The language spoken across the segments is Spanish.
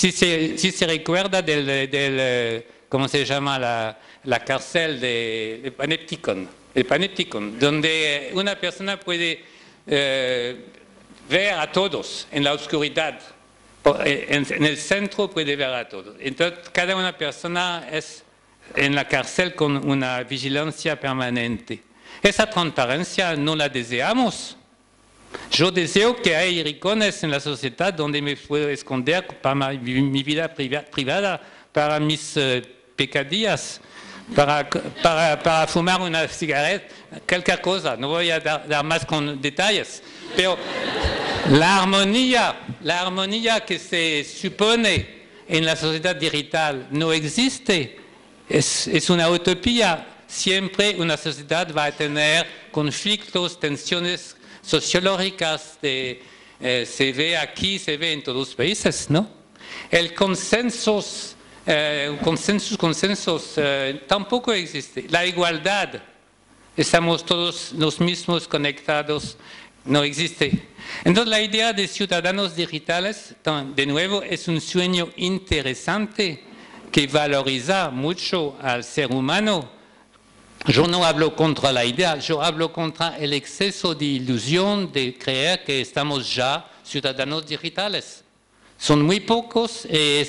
si se recuerda ¿cómo se llama? La cárcel de Panopticon, el Panopticon, donde una persona puede ver a todos en la oscuridad. En el centro puede ver a todos. Entonces, cada una persona es en la cárcel con una vigilancia permanente. Esa transparencia no la deseamos. Yo deseo que haya rincones en la sociedad donde me puedo esconder para mi vida privada, para mis pecadillas, para fumar una cigarette, cualquier cosa. No voy a dar más con detalles. Pero la armonía que se supone en la sociedad digital no existe. Es una utopía. Siempre una sociedad va a tener conflictos, tensiones sociológicas, se ve aquí, se ve en todos los países, ¿no? El consenso tampoco existe. La igualdad, estamos todos los mismos conectados, no existe. Entonces la idea de ciudadanos digitales, de nuevo, es un sueño interesante que valoriza mucho al ser humano. Yo no hablo contra la idea, yo hablo contra el exceso de ilusión de creer que estamos ya ciudadanos digitales. Son muy pocos y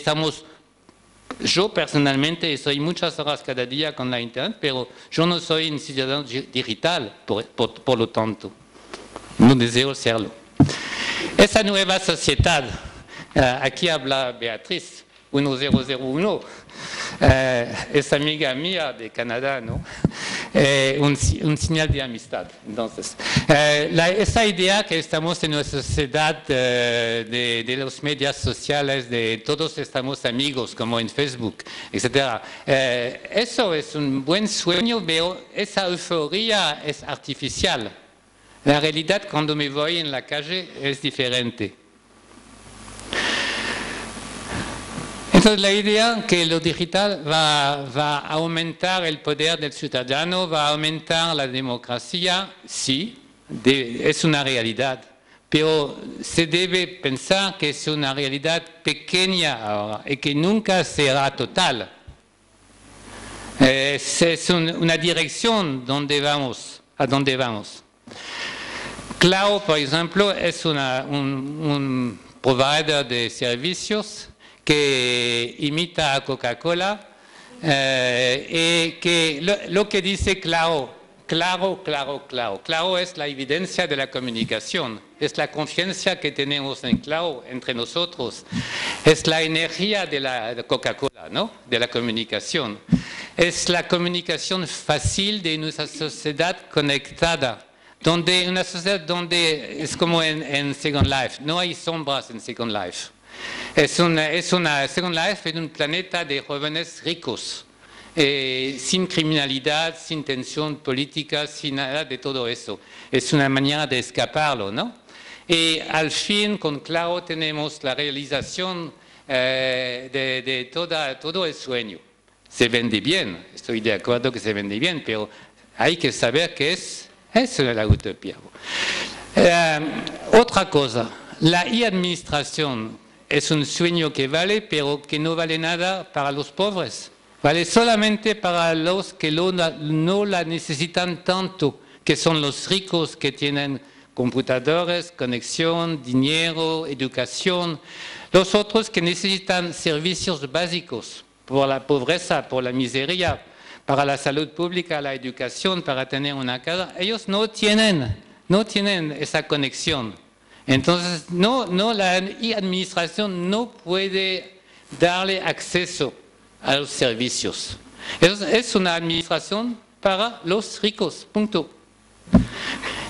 yo personalmente estoy muchas horas cada día con la internet, pero yo no soy un ciudadano digital, por lo tanto. No deseo serlo. Esa nueva sociedad, aquí habla Beatriz, 1001, es amiga mía de Canadá, ¿no? Un señal de amistad. Entonces, esa idea que estamos en una sociedad de los medios sociales, de todos estamos amigos, como en Facebook, etc. Eso es un buen sueño, pero esa euforia es artificial. La realidad cuando me voy en la calle es diferente. Entonces la idea que lo digital va a aumentar el poder del ciudadano, va a aumentar la democracia, sí, es una realidad, pero se debe pensar que es una realidad pequeña ahora y que nunca será total. Es una dirección a donde vamos. Claro, por ejemplo, es un provider de servicios que imita a Coca-Cola y que lo que dice claro es la evidencia de la comunicación, es la confianza que tenemos en claro entre nosotros, es la energía de la Coca-Cola, ¿no? De la comunicación, es la comunicación fácil de nuestra sociedad conectada. Una sociedad donde es como en Second Life, no hay sombras en Second Life. Es una Second Life en un planeta de jóvenes ricos, sin criminalidad, sin tensión política, sin nada de todo eso. Es una manera de escaparlo, ¿no? Y al fin, con Claro, tenemos la realización de todo el sueño. Se vende bien, estoy de acuerdo que se vende bien, pero hay que saber que es la utopía. Otra cosa, la e-administración es un sueño que vale, pero que no vale nada para los pobres. Vale solamente para los que no la necesitan tanto, que son los ricos que tienen computadores, conexión, dinero, educación. Los otros que necesitan servicios básicos por la pobreza, por la miseria, para la salud pública, la educación, para tener una casa, ellos no tienen esa conexión. Entonces, la administración no puede darle acceso a los servicios. Es una administración para los ricos, punto.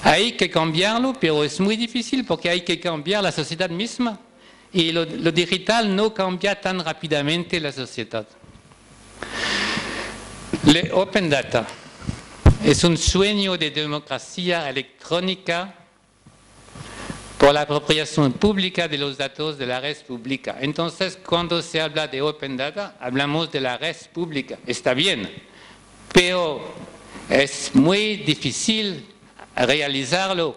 Hay que cambiarlo, pero es muy difícil porque hay que cambiar la sociedad misma. Y lo digital no cambia tan rápidamente la sociedad. El Open Data es un sueño de democracia electrónica por la apropiación pública de los datos de la red pública. Entonces, cuando se habla de Open Data, hablamos de la red pública. Está bien, pero es muy difícil realizarlo.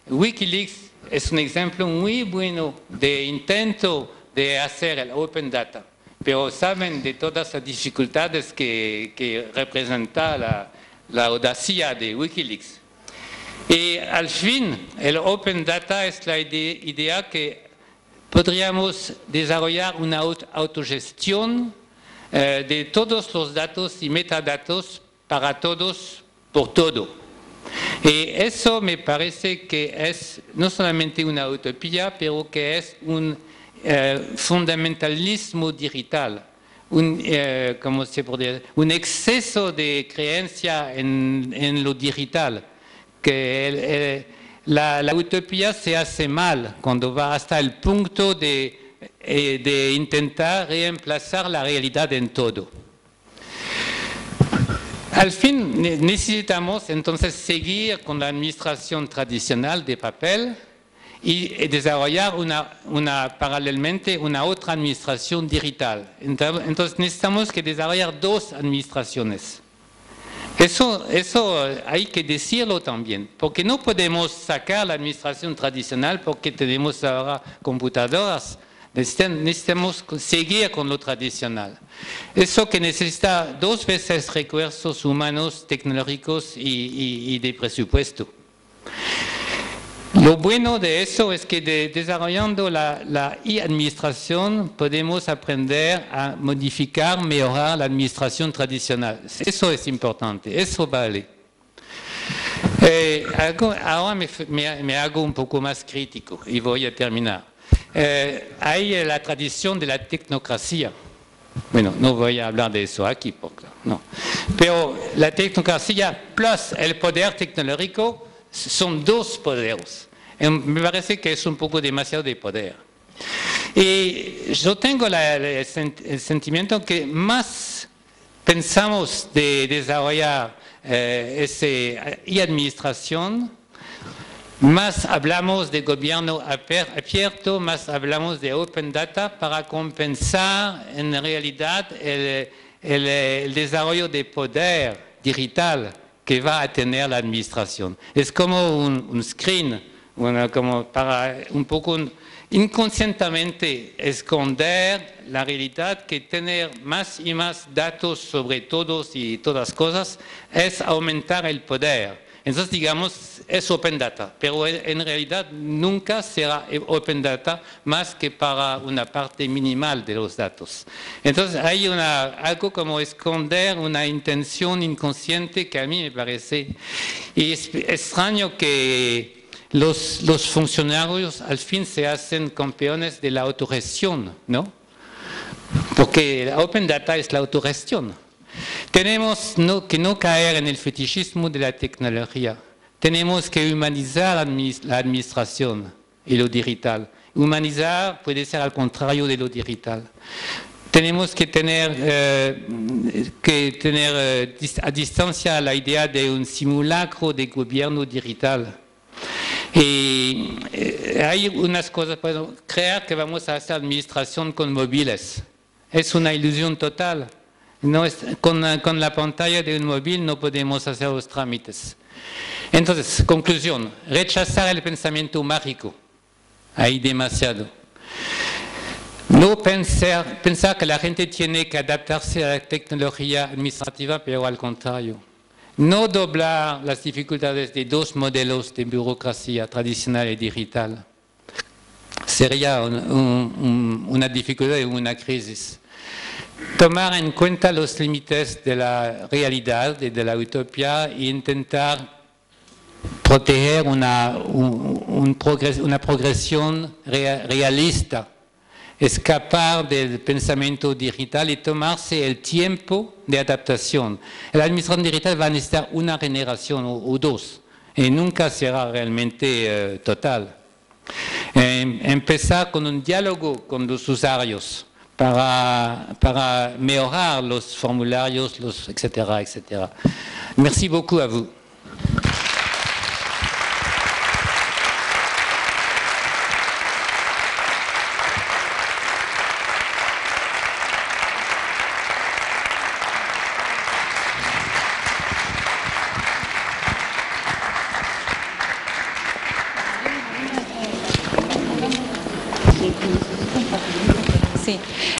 Wikileaks es un ejemplo muy bueno de intento de hacer el Open Data, pero saben de todas las dificultades que representa la audacia de Wikileaks. Y al fin, el Open Data es la idea que podríamos desarrollar una autogestión de todos los datos y metadatos para todos, por todo. Y eso me parece que es no solamente una utopía, pero que es un fundamentalismo digital, ¿cómo se podría decir? Un exceso de creencia en lo digital, que la utopía se hace mal cuando va hasta el punto de intentar reemplazar la realidad en todo. Al fin necesitamos entonces seguir con la administración tradicional de papel y desarrollar paralelamente una otra administración digital. Entonces necesitamos que desarrollar dos administraciones. Eso hay que decirlo también, porque no podemos sacar la administración tradicional porque tenemos ahora computadoras. Necesitamos seguir con lo tradicional. Eso que necesita dos veces recursos humanos, tecnológicos y de presupuesto. Lo bueno de eso es que desarrollando la e-administración podemos aprender a modificar, mejorar la administración tradicional. Eso es importante, eso vale. Ahora me hago un poco más crítico y voy a terminar. Hay la tradición de la tecnocracia. Bueno, no voy a hablar de eso aquí, no. Pero la tecnocracia plus el poder tecnológico son dos poderes. Me parece que es un poco demasiado de poder. Y yo tengo el sentimiento que más pensamos de desarrollar esa e-administración, más hablamos de gobierno abierto, más hablamos de Open Data para compensar en realidad el desarrollo de poder digital que va a tener la administración. Es como un screen, como para un poco inconscientemente esconder la realidad que tener más y más datos sobre todos y todas cosas es aumentar el poder. Entonces, digamos, es Open Data, pero en realidad nunca será Open Data más que para una parte minimal de los datos. Entonces, hay algo como esconder una intención inconsciente que a mí me parece y es extraño que los funcionarios al fin se hacen campeones de la autogestión, ¿no? Porque la Open Data es la autogestión. Tenemos que no caer en el fetichismo de la tecnología. Tenemos que humanizar la administración y lo digital. Humanizar puede ser al contrario de lo digital. Tenemos que tener a distancia la idea de un simulacro de gobierno digital. Y hay unas cosas, por ejemplo, creer que vamos a hacer administración con móviles. Es una ilusión total. No con la pantalla de un móvil no podemos hacer los trámites. Entonces, conclusión, rechazar el pensamiento mágico. Hay demasiado. No pensar que la gente tiene que adaptarse a la tecnología administrativa, pero al contrario. No doblar las dificultades de dos modelos de burocracia tradicional y digital. Sería una dificultad y una crisis. Tomar en cuenta los límites de la realidad y de la utopía e intentar proteger una progresión realista, escapar del pensamiento digital y tomarse el tiempo de adaptación. La administración digital va a necesitar una generación o dos y nunca será realmente total. Empezar con un diálogo con los usuarios para mejorar los formularios, etcétera, etcétera. Merci beaucoup à vous.